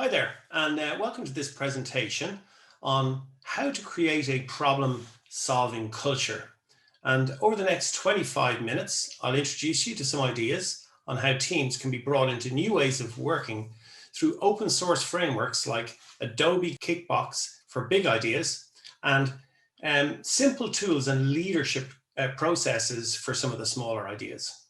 Hi there, and welcome to this presentation on how to create a problem-solving culture. And over the next 25 minutes, I'll introduce you to some ideas on how teams can be brought into new ways of working through open source frameworks like Adobe Kickbox for big ideas and simple tools and leadership processes for some of the smaller ideas.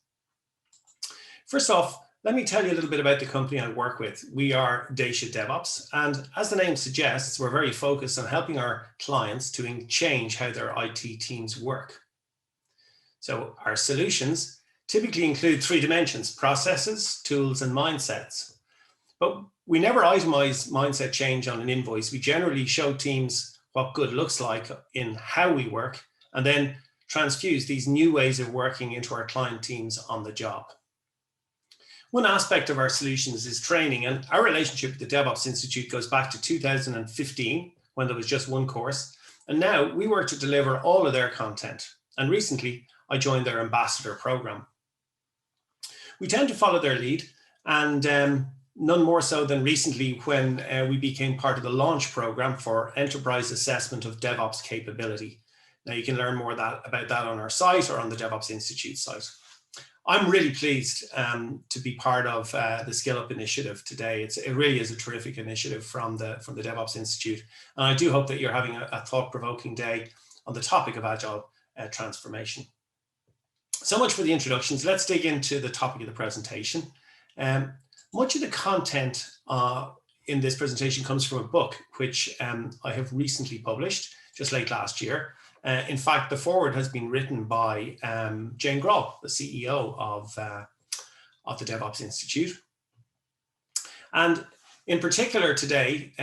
First off, let me tell you a little bit about the company I work with. We are Dacia DevOps, and as the name suggests, we're very focused on helping our clients to change how their IT teams work. So our solutions typically include three dimensions: processes, tools, and mindsets. But we never itemize mindset change on an invoice. We generally show teams what good looks like in how we work, and then transfuse these new ways of working into our client teams on the job. One aspect of our solutions is training, and our relationship with the DevOps Institute goes back to 2015 when there was just one course. And now we work to deliver all of their content. And recently I joined their ambassador program. We tend to follow their lead, and none more so than recently when we became part of the launch program for enterprise assessment of DevOps capability. Now you can learn more about that on our site or on the DevOps Institute site. I'm really pleased to be part of the Skill Up initiative today. It really is a terrific initiative from the DevOps Institute. And I do hope that you're having a thought-provoking day on the topic of agile transformation. So much for the introductions. Let's dig into the topic of the presentation. Much of the content in this presentation comes from a book, which I have recently published, just late last year. In fact, the foreword has been written by Jane Grohl, the CEO of the DevOps Institute. And in particular today,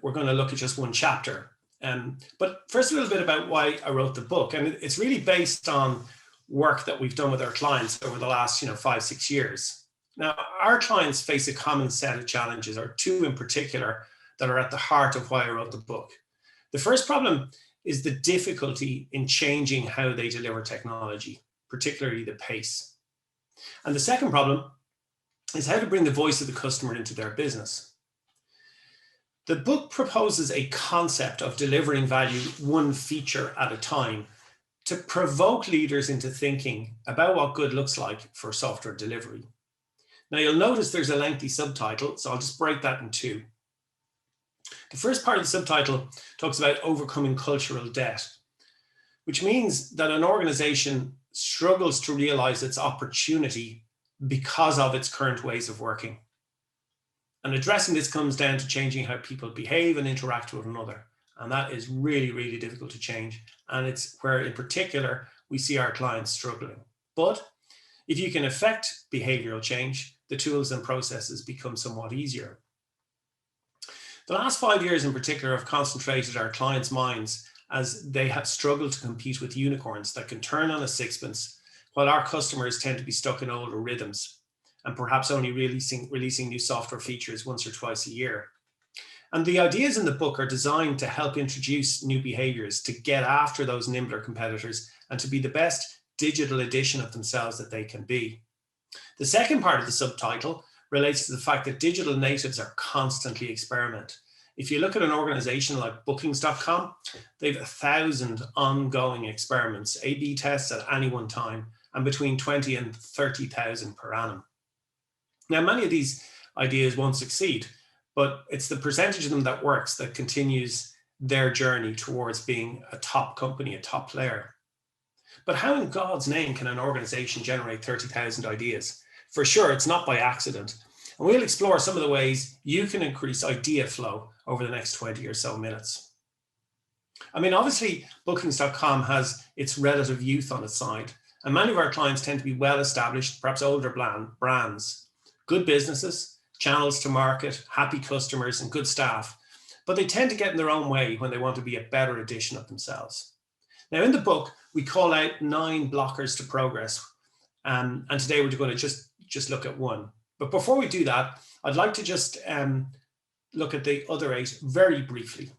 we're going to look at just one chapter. But first, a little bit about why I wrote the book. And it's really based on work that we've done with our clients over the last 5-6 years. Now, our clients face a common set of challenges, or two in particular, that are at the heart of why I wrote the book. The first problem is the difficulty in changing how they deliver technology, particularly the pace. And the second problem is how to bring the voice of the customer into their business. The book proposes a concept of delivering value one feature at a time to provoke leaders into thinking about what good looks like for software delivery. Now you'll notice there's a lengthy subtitle, so I'll just break that in two. The first part of the subtitle talks about overcoming cultural debt, which means that an organization struggles to realize its opportunity because of its current ways of working. And addressing this comes down to changing how people behave and interact with one another. And that is really, really difficult to change. And it's where, in particular, we see our clients struggling. But if you can affect behavioral change, the tools and processes become somewhat easier. The last 5 years in particular have concentrated our clients' minds as they have struggled to compete with unicorns that can turn on a sixpence, while our customers tend to be stuck in older rhythms and perhaps only releasing new software features once or twice a year. And the ideas in the book are designed to help introduce new behaviors, to get after those nimbler competitors and to be the best digital edition of themselves that they can be. The second part of the subtitle relates to the fact that digital natives are constantly experiment. If you look at an organization like bookings.com, they have 1,000 ongoing experiments, A/B tests at any one time, and between 20 and 30,000 per annum. Now, many of these ideas won't succeed, but it's the percentage of them that works that continues their journey towards being a top company, a top player. But how in God's name can an organization generate 30,000 ideas? For sure, it's not by accident. And we'll explore some of the ways you can increase idea flow over the next 20 or so minutes. I mean, obviously, bookings.com has its relative youth on its side, and many of our clients tend to be well-established, perhaps older brands, good businesses, channels to market, happy customers, and good staff, but they tend to get in their own way when they want to be a better edition of themselves. Now, in the book, we call out 9 blockers to progress, and today we're going to just look at one. But before we do that, I'd like to just look at the other 8 very briefly.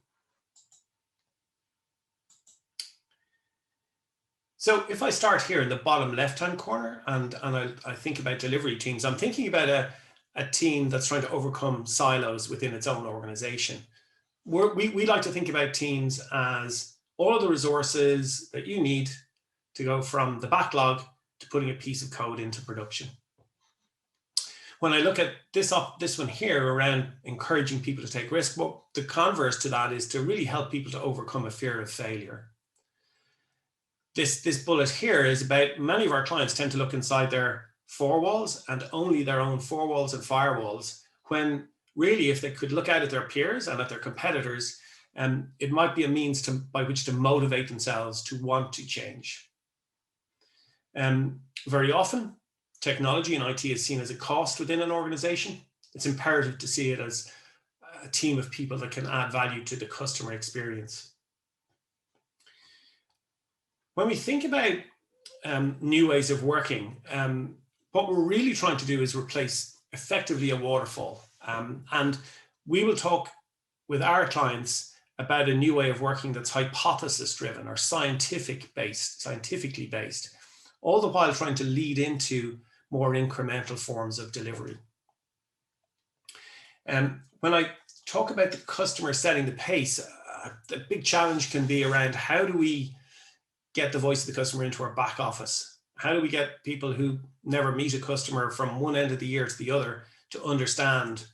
So if I start here in the bottom left-hand corner and I think about delivery teams, I'm thinking about a team that's trying to overcome silos within its own organization. We like to think about teams as all of the resources that you need to go from the backlog to putting a piece of code into production. When I look at this one here around encouraging people to take risk, well, the converse to that is to really help people to overcome a fear of failure. This bullet here is about many of our clients tend to look inside their four walls and only their own four walls and firewalls, when really if they could look out at their peers and at their competitors, it might be a means by which to motivate themselves to want to change. Very often, technology and IT is seen as a cost within an organization. It's imperative to see it as a team of people that can add value to the customer experience. When we think about new ways of working, what we're really trying to do is replace effectively a waterfall. And we will talk with our clients about a new way of working that's hypothesis driven or scientifically based, all the while trying to lead into more incremental forms of delivery. When I talk about the customer setting the pace, the big challenge can be around how do we get the voice of the customer into our back office? How do we get people who never meet a customer from one end of the year to the other to understand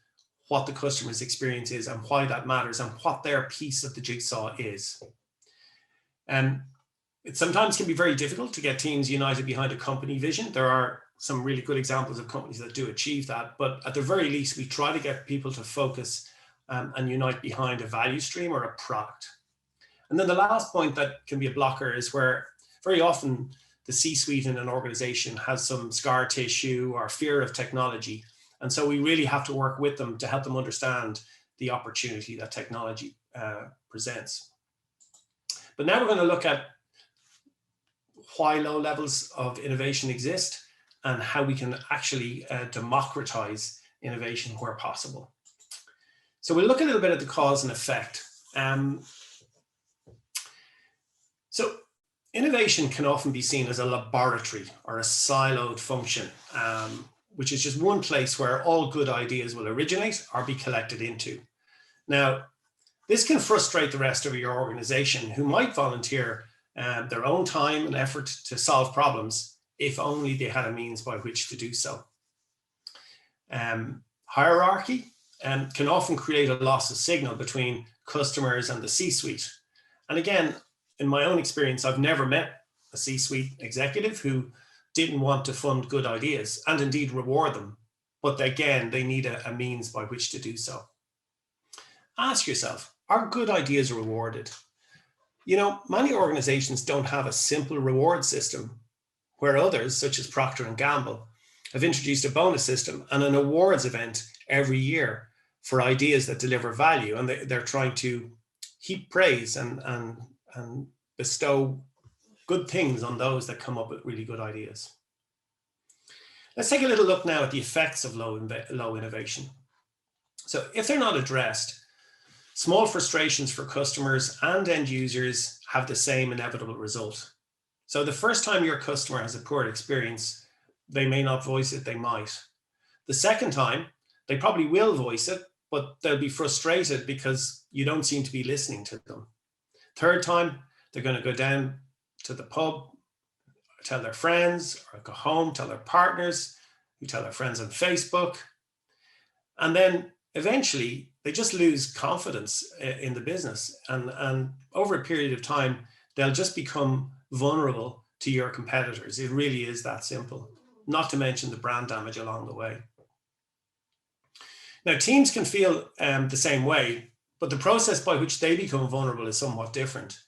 what the customer's experience is and why that matters and what their piece of the jigsaw is? It sometimes can be very difficult to get teams united behind a company vision. There are some really good examples of companies that do achieve that, but at the very least, we try to get people to focus and unite behind a value stream or a product. And then the last point that can be a blocker is where very often the C-suite in an organization has some scar tissue or fear of technology. And so we really have to work with them to help them understand the opportunity that technology presents. But now we're going to look at why low levels of innovation exist and how we can actually democratize innovation where possible. So we'll look a little bit at the cause and effect. So innovation can often be seen as a laboratory or a siloed function, which is just one place where all good ideas will originate or be collected into. Now, this can frustrate the rest of your organization who might volunteer their own time and effort to solve problems if only they had a means by which to do so. Hierarchy can often create a loss of signal between customers and the C-suite. And again, in my own experience, I've never met a C-suite executive who didn't want to fund good ideas and indeed reward them. But again, they need a means by which to do so. Ask yourself, are good ideas rewarded? You know, many organizations don't have a simple reward system, where others, such as Procter & Gamble, have introduced a bonus system and an awards event every year for ideas that deliver value. And they're trying to heap praise and bestow good things on those that come up with really good ideas. Let's take a little look now at the effects of low innovation. So if they're not addressed, small frustrations for customers and end users have the same inevitable result. So the first time your customer has a poor experience, they may not voice it, they might. The second time, they probably will voice it, but they'll be frustrated because you don't seem to be listening to them. Third time, they're going to go down to the pub, tell their friends, or go home, tell their partners, who tell their friends on Facebook. And then eventually, they just lose confidence in the business. And over a period of time, they'll just become vulnerable to your competitors. It really is that simple, not to mention the brand damage along the way. Now, teams can feel the same way, but the process by which they become vulnerable is somewhat different.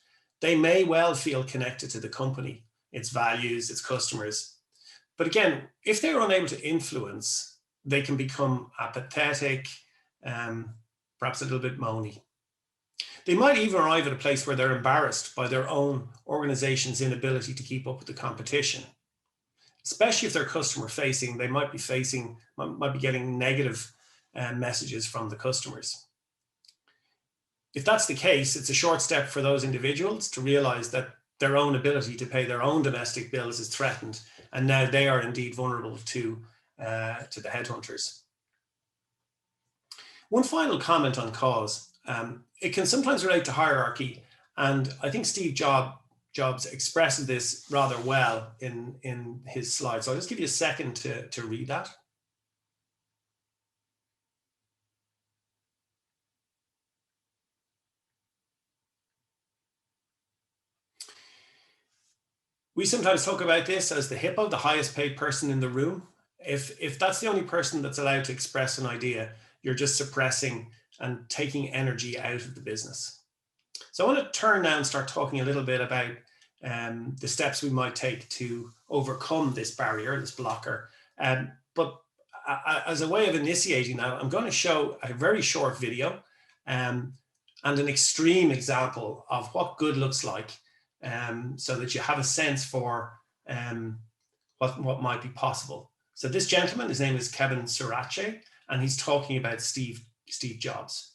They may well feel connected to the company, its values, its customers. But again, if they're unable to influence, they can become apathetic, perhaps a little bit moany. They might even arrive at a place where they're embarrassed by their own organization's inability to keep up with the competition. Especially if they're customer facing, they might be getting negative messages from the customers. If that's the case, it's a short step for those individuals to realize that their own ability to pay their own domestic bills is threatened, and now they are indeed vulnerable to the headhunters. One final comment on cause. It can sometimes relate to hierarchy, and I think Steve Jobs expresses this rather well in his slides. So I'll just give you a second to read that. We sometimes talk about this as the hippo, the highest paid person in the room. If that's the only person that's allowed to express an idea, you're just suppressing and taking energy out of the business. So I want to turn now and start talking a little bit about the steps we might take to overcome this barrier, this blocker. But as a way of initiating that, I'm going to show a very short video and an extreme example of what good looks like, so that you have a sense for what might be possible. So this gentleman, his name is Kevin Sirache, and he's talking about Steve Jobs.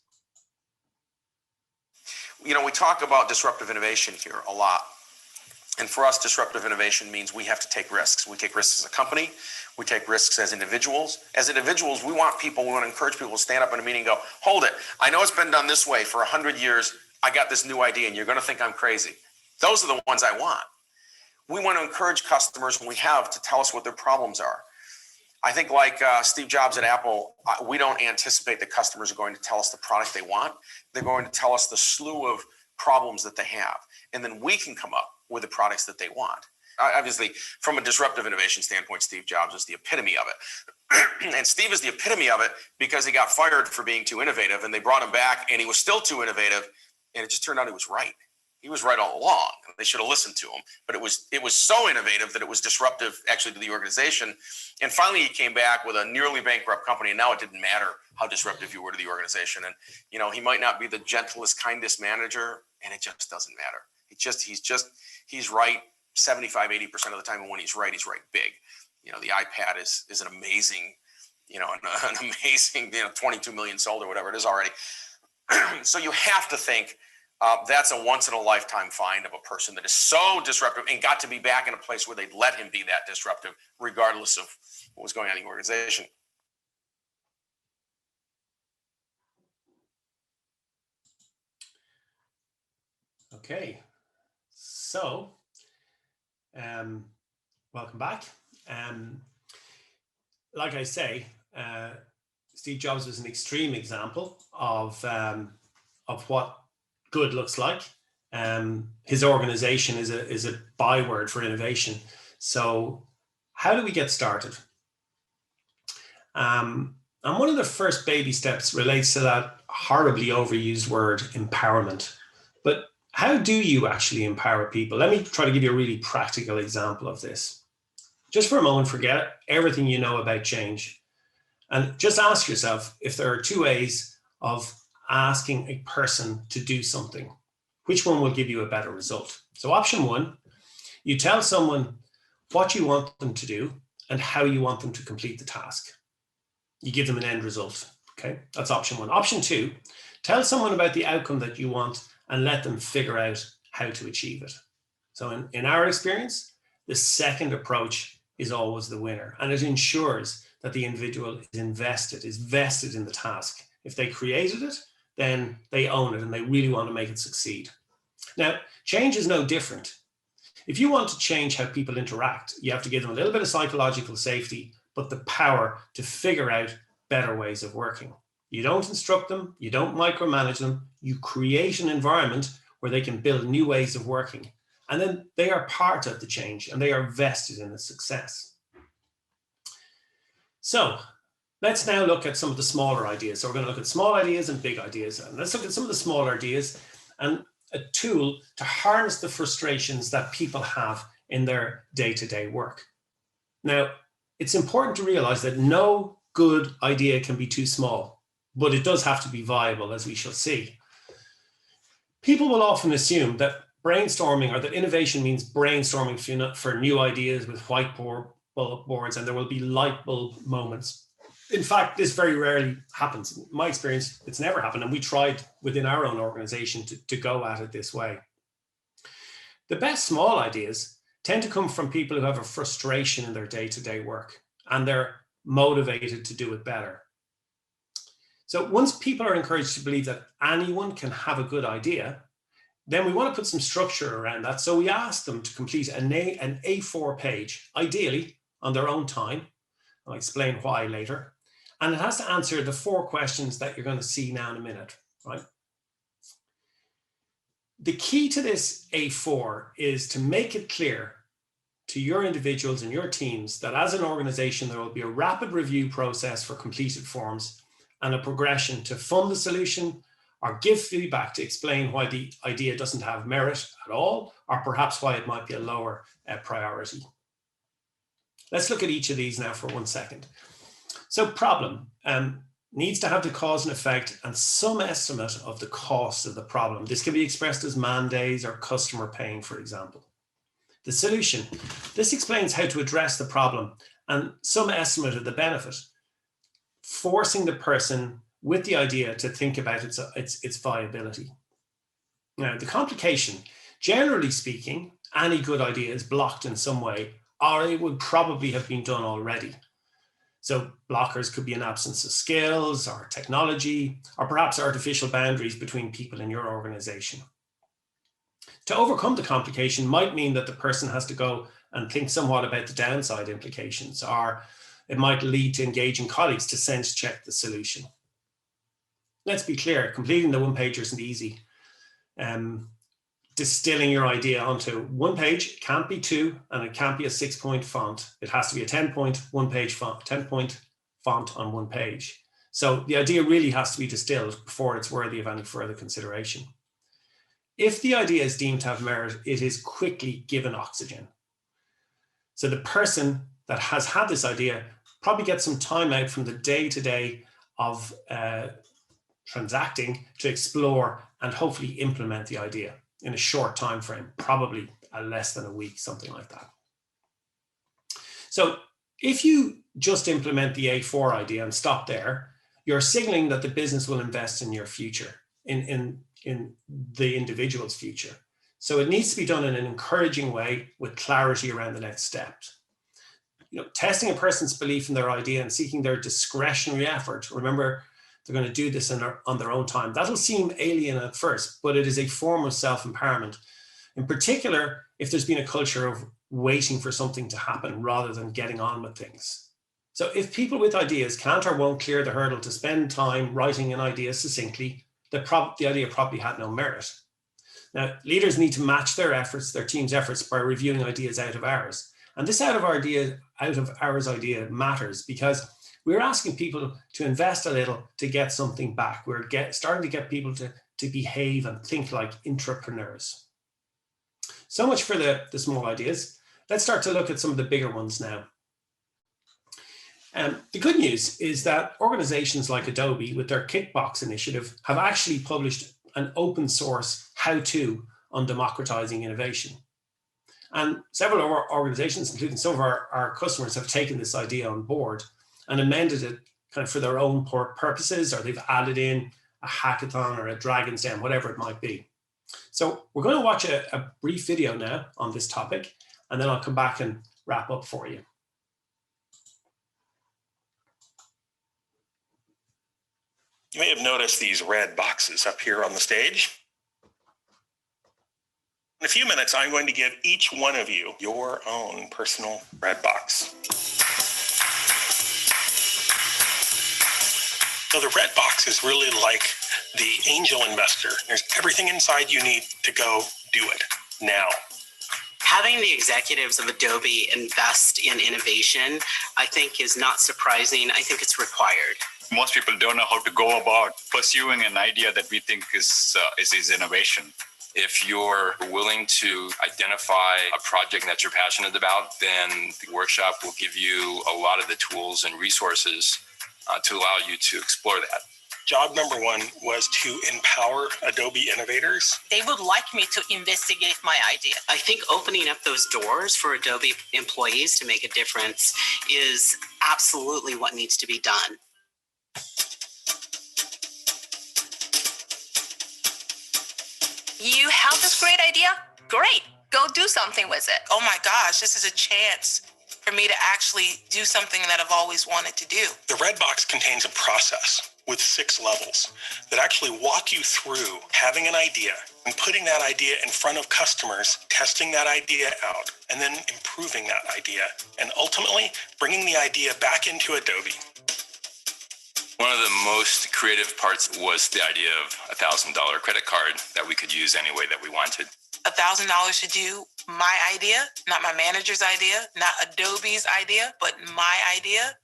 You know, we talk about disruptive innovation here a lot. And for us, disruptive innovation means we have to take risks. We take risks as a company. We take risks as individuals. As individuals, we want to encourage people to stand up in a meeting and go, hold it. I know it's been done this way for 100 years. I got this new idea and you're going to think I'm crazy. Those are the ones I want. We want to encourage customers when we have to tell us what their problems are. I think like Steve Jobs at Apple, we don't anticipate that customers are going to tell us the product they want. They're going to tell us the slew of problems that they have. And then we can come up with the products that they want. Obviously, from a disruptive innovation standpoint, Steve Jobs is the epitome of it. And Steve is the epitome of it because he got fired for being too innovative, and they brought him back, and he was still too innovative, and it just turned out he was right. He was right all along. They should have listened to him, but it was so innovative that it was disruptive actually to the organization. And finally, he came back with a nearly bankrupt company, and now it didn't matter how disruptive you were to the organization. And you know, he might not be the gentlest, kindest manager, and it just doesn't matter. He's right 75-80% of the time, and when he's right big. You know, the iPad is an amazing, an amazing, 22 million sold or whatever it is already. So you have to think that's a once in a lifetime find of a person that is so disruptive and got to be back in a place where they'd let him be that disruptive, regardless of what was going on in the organization. Okay, so welcome back. Like I say, Steve Jobs was an extreme example of what good looks like. His organization is a byword for innovation. So how do we get started? And one of the first baby steps relates to that horribly overused word, empowerment. But how do you actually empower people? Let me try to give you a really practical example of this. Just for a moment, forget everything you know about change. And just ask yourself if there are two ways of asking a person to do something. Which one will give you a better result? So option one, you tell someone what you want them to do and how you want them to complete the task. You give them an end result. Okay, that's option one. Option two, tell someone about the outcome that you want and let them figure out how to achieve it. So in our experience, the second approach is always the winner, and it ensures that the individual is vested in the task. If they created it, then they own it and they really want to make it succeed. Now, change is no different. If you want to change how people interact, you have to give them a little bit of psychological safety, but the power to figure out better ways of working. You don't instruct them, you don't micromanage them, you create an environment where they can build new ways of working. And then they are part of the change and they are vested in its success. So let's now look at some of the smaller ideas. So we're going to look at small ideas and big ideas. And let's look at some of the smaller ideas and a tool to harness the frustrations that people have in their day-to-day work. Now, it's important to realize that no good idea can be too small, but it does have to be viable, as we shall see. People will often assume that brainstorming or that innovation means brainstorming for new ideas with whiteboards and there will be light bulb moments. In fact, this very rarely happens. In my experience, it's never happened. And we tried within our own organization to go at it this way. The best small ideas tend to come from people who have a frustration in their day-to-day work and they're motivated to do it better. So once people are encouraged to believe that anyone can have a good idea, then we want to put some structure around that. So we ask them to complete an A4 page, ideally on their own time. I'll explain why later. And it has to answer the 4 questions that you're going to see now in a minute, right? The key to this A4 is to make it clear to your individuals and your teams that as an organization, there will be a rapid review process for completed forms and a progression to fund the solution or give feedback to explain why the idea doesn't have merit at all, or perhaps why it might be a lower priority. Let's look at each of these now for 1 second. So problem needs to have the cause and effect and some estimate of the cost of the problem. This can be expressed as man days or customer pain, for example. The solution, this explains how to address the problem and some estimate of the benefit, forcing the person with the idea to think about its viability. Now, the complication, generally speaking, any good idea is blocked in some way, or it would probably have been done already. So blockers could be an absence of skills or technology, or perhaps artificial boundaries between people in your organization. To overcome the complication might mean that the person has to go and think somewhat about the downside implications, or it might lead to engaging colleagues to sense check the solution. Let's be clear, completing the 1-pager isn't easy. Distilling your idea onto 1 page can't be 2, and it can't be a 6-point font. It has to be a 10-point 1-page font, 10-point font on 1 page. So the idea really has to be distilled before it's worthy of any further consideration. If the idea is deemed to have merit, it is quickly given oxygen. So the person that has had this idea probably gets some time out from the day-to-day of transacting to explore and hopefully implement the idea in a short time frame, probably less than a week, something like that. So if you just implement the A4 idea and stop there, you're signaling that the business will invest in your future, in the individual's future. So it needs to be done in an encouraging way with clarity around the next steps. Testing a person's belief in their idea and seeking their discretionary effort. Remember, they're going to do this on their own time. That'll seem alien at first, but it is a form of self-empowerment. In particular, if there's been a culture of waiting for something to happen rather than getting on with things. So if people with ideas can't or won't clear the hurdle to spend time writing an idea succinctly, the idea probably had no merit. Now, leaders need to match their efforts, their team's efforts, by reviewing ideas out of hours. And this out of hours idea matters because we're asking people to invest a little to get something back. We're starting to get people to behave and think like entrepreneurs. So much for the small ideas. Let's start to look at some of the bigger ones now. The good news is that organizations like Adobe, with their Kickbox initiative, have actually published an open source how-to on democratizing innovation. And several of our organizations, including some of our customers, have taken this idea on board and amended it kind of for their own purposes, or they've added in a hackathon or a dragon's den, whatever it might be. So we're going to watch a brief video now on this topic, and then I'll come back and wrap up for you. You may have noticed these red boxes up here on the stage. In a few minutes, I'm going to give each one of you your own personal red box. So the red box is really like the angel investor. There's everything inside you need to go do it now. Having the executives of Adobe invest in innovation, I think, is not surprising. I think it's required. Most people don't know how to go about pursuing an idea that we think is innovation. If you're willing to identify a project that you're passionate about, then the workshop will give you a lot of the tools and resources to allow you to explore that. Job number one was to empower Adobe innovators. They would like me to investigate my idea. I think opening up those doors for Adobe employees to make a difference is absolutely what needs to be done. You have this great idea? Great. Go do something with it. Oh my gosh, this is a chance for me to actually do something that I've always wanted to do. The red box contains a process. with 6 levels that actually walk you through having an idea and putting that idea in front of customers, testing that idea out, and then improving that idea, and ultimately bringing the idea back into Adobe. One of the most creative parts was the idea of a $1,000 credit card that we could use any way that we wanted. $1,000 to do my idea, not my manager's idea, not Adobe's idea, but my idea.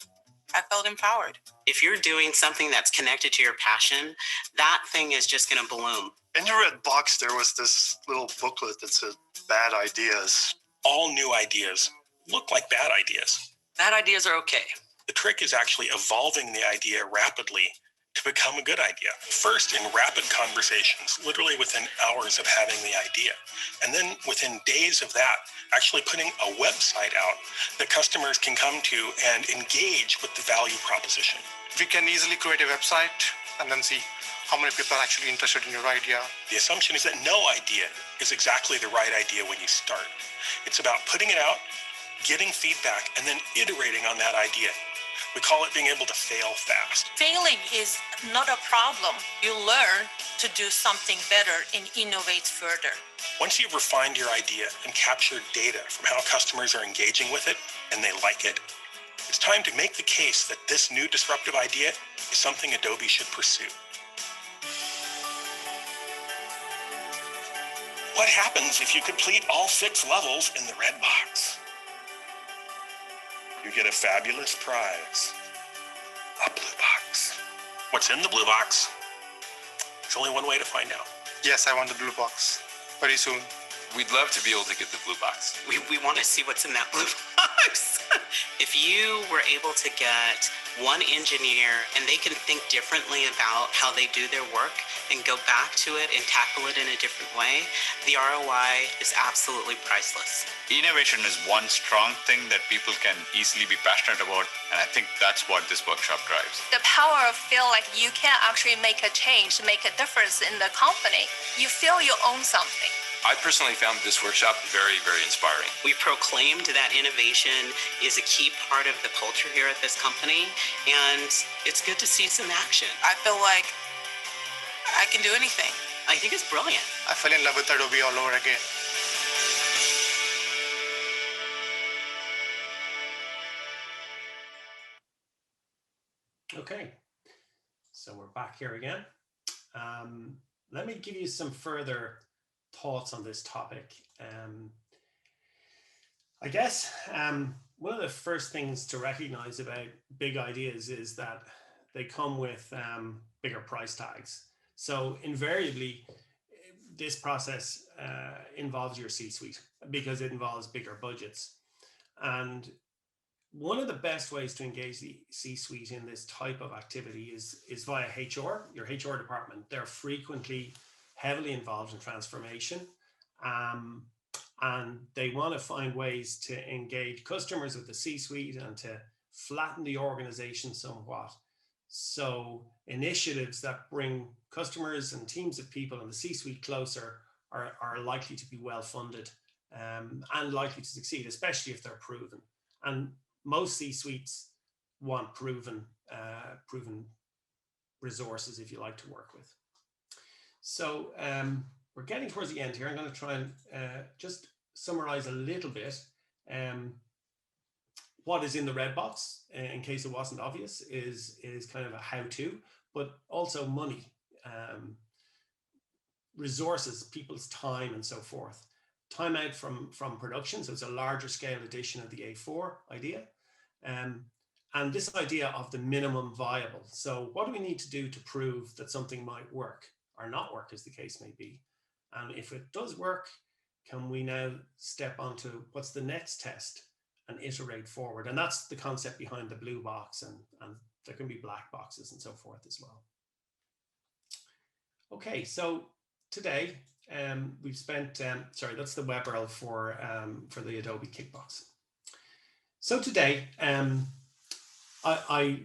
I felt empowered. If you're doing something that's connected to your passion, that thing is just going to bloom. In your red box, there was this little booklet that said bad ideas. All new ideas look like bad ideas. Bad ideas are okay. The trick is actually evolving the idea rapidly to become a good idea. First, in rapid conversations, literally within hours of having the idea. And then within days of that, actually putting a website out that customers can come to and engage with the value proposition. We can easily create a website and then see how many people are actually interested in your idea. The assumption is that no idea is exactly the right idea when you start. It's about putting it out, getting feedback, and then iterating on that idea. We call it being able to fail fast. Failing is not a problem. You learn to do something better and innovate further. Once you've refined your idea and captured data from how customers are engaging with it and they like it, it's time to make the case that this new disruptive idea is something Adobe should pursue. What happens if you complete all 6 levels in the red box? You get a fabulous prize, a blue box. What's in the blue box? There's only one way to find out. Yes, I want the blue box very soon. We'd love to be able to get the blue box. We want to see what's in that blue box. If you were able to get one engineer and they can think differently about how they do their work and go back to it and tackle it in a different way, the ROI is absolutely priceless. Innovation is one strong thing that people can easily be passionate about, and I think that's what this workshop drives. The power of feel like you can actually make a change, make a difference in the company. You feel you own something. I personally found this workshop very, very inspiring. We proclaimed that innovation is a key part of the culture here at this company, and it's good to see some action. I feel like I can do anything. I think it's brilliant. I fell in love with Adobe all over again. Okay, so we're back here again. Let me give you some further thoughts on this topic. I guess one of the first things to recognize about big ideas is that they come with bigger price tags. So invariably, this process involves your C-suite because it involves bigger budgets. And one of the best ways to engage the C-suite in this type of activity is via HR, your HR department. They're frequently heavily involved in transformation, and they want to find ways to engage customers with the C-suite and to flatten the organization somewhat. So initiatives that bring customers and teams of people in the C-suite closer are likely to be well funded and likely to succeed, especially if they're proven. And most C-suites want proven resources, if you like, to work with. So we're getting towards the end here. I'm going to try and just summarize a little bit what is in the red box, in case it wasn't obvious, is kind of a how-to, but also money, resources, people's time, and so forth. Time out from production, so it's a larger scale edition of the A4 idea. And this idea of the minimum viable. So what do we need to do to prove that something might work or not work, as the case may be? And if it does work, can we now step onto what's the next test and iterate forward? And that's the concept behind the blue box, and there can be black boxes and so forth as well. Okay, so today we've spent, sorry, that's the URL for the Adobe Kickbox. So today, I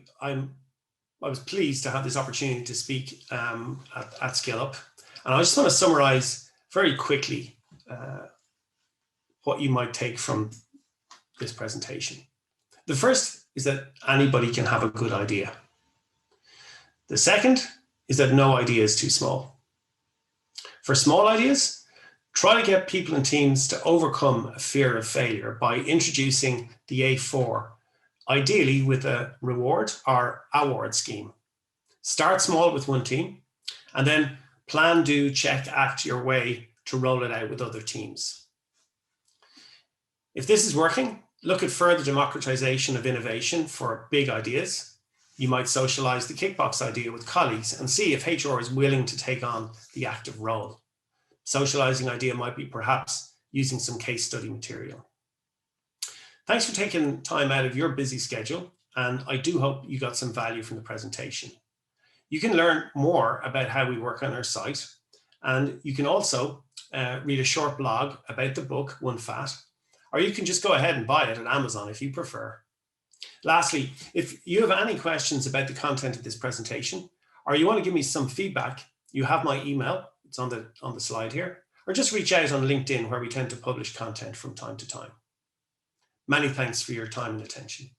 was pleased to have this opportunity to speak at SkillUp, and I just want to summarize very quickly what you might take from this presentation. The first is that anybody can have a good idea. The second is that no idea is too small. For small ideas, try to get people and teams to overcome a fear of failure by introducing the A4, ideally with a reward or award scheme. Start small with one team, and then plan, do, check, act your way to roll it out with other teams. If this is working, look at further democratization of innovation for big ideas. You might socialize the Kickbox idea with colleagues and see if HR is willing to take on the active role. Socializing idea might be perhaps using some case study material. Thanks for taking time out of your busy schedule, and I do hope you got some value from the presentation. You can learn more about how we work on our site, and you can also read a short blog about the book, One Fat, or you can just go ahead and buy it at Amazon if you prefer. Lastly, if you have any questions about the content of this presentation, or you want to give me some feedback, you have my email, it's on the slide here, or just reach out on LinkedIn where we tend to publish content from time to time. Many thanks for your time and attention.